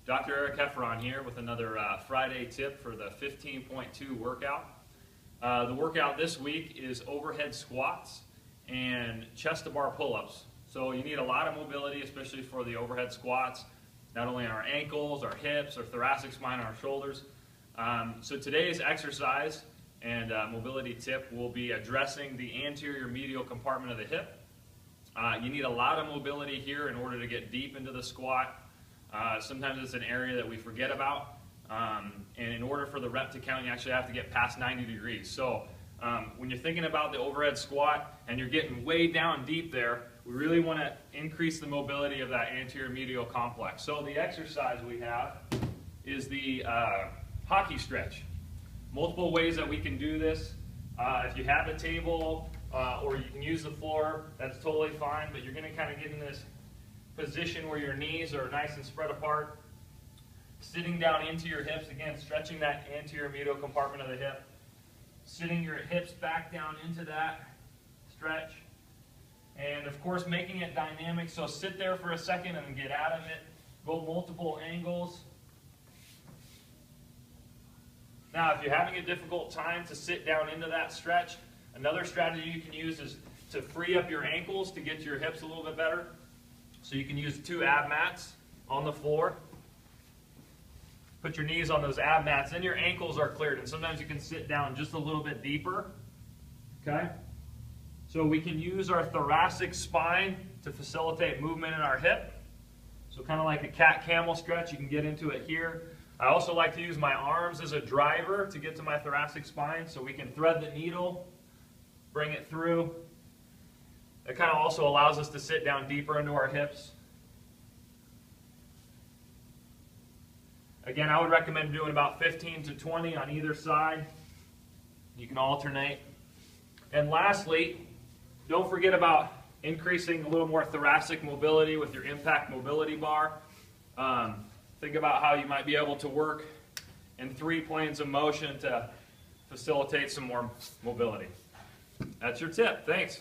Dr. Eric Hefferon here with another Friday tip for the 15.2 workout. The workout this week is overhead squats and chest to bar pull-ups. So you need a lot of mobility, especially for the overhead squats, not only on our ankles, our hips, our thoracic spine, our shoulders. So today's exercise and mobility tip will be addressing the anterior medial compartment of the hip. You need a lot of mobility here in order to get deep into the squat. Sometimes it's an area that we forget about, and in order for the rep to count, you actually have to get past 90 degrees. So when you're thinking about the overhead squat and you're getting way down deep there, we really want to increase the mobility of that anterior medial complex. So the exercise we have is the hockey stretch. Multiple ways that we can do this. If you have a table or you can use the floor, that's totally fine, but you're going to kind of get in this position where your knees are nice and spread apart. Sitting down into your hips, again, stretching that anterior medial compartment of the hip. Sitting your hips back down into that stretch. And of course, making it dynamic, so sit there for a second and then get out of it. Go multiple angles. Now, if you're having a difficult time to sit down into that stretch, another strategy you can use is to free up your ankles to get to your hips a little bit better. So you can use 2 ab mats on the floor. Put your knees on those ab mats, then your ankles are cleared, and sometimes you can sit down just a little bit deeper. Okay? So we can use our thoracic spine to facilitate movement in our hip. So kind of like a cat-camel stretch, you can get into it here. I also like to use my arms as a driver to get to my thoracic spine, so we can thread the needle, bring it through. It kind of also allows us to sit down deeper into our hips. Again, I would recommend doing about 15 to 20 on either side. You can alternate. And lastly, don't forget about increasing a little more thoracic mobility with your impact mobility bar. Think about how you might be able to work in 3 planes of motion to facilitate some more mobility. That's your tip. Thanks.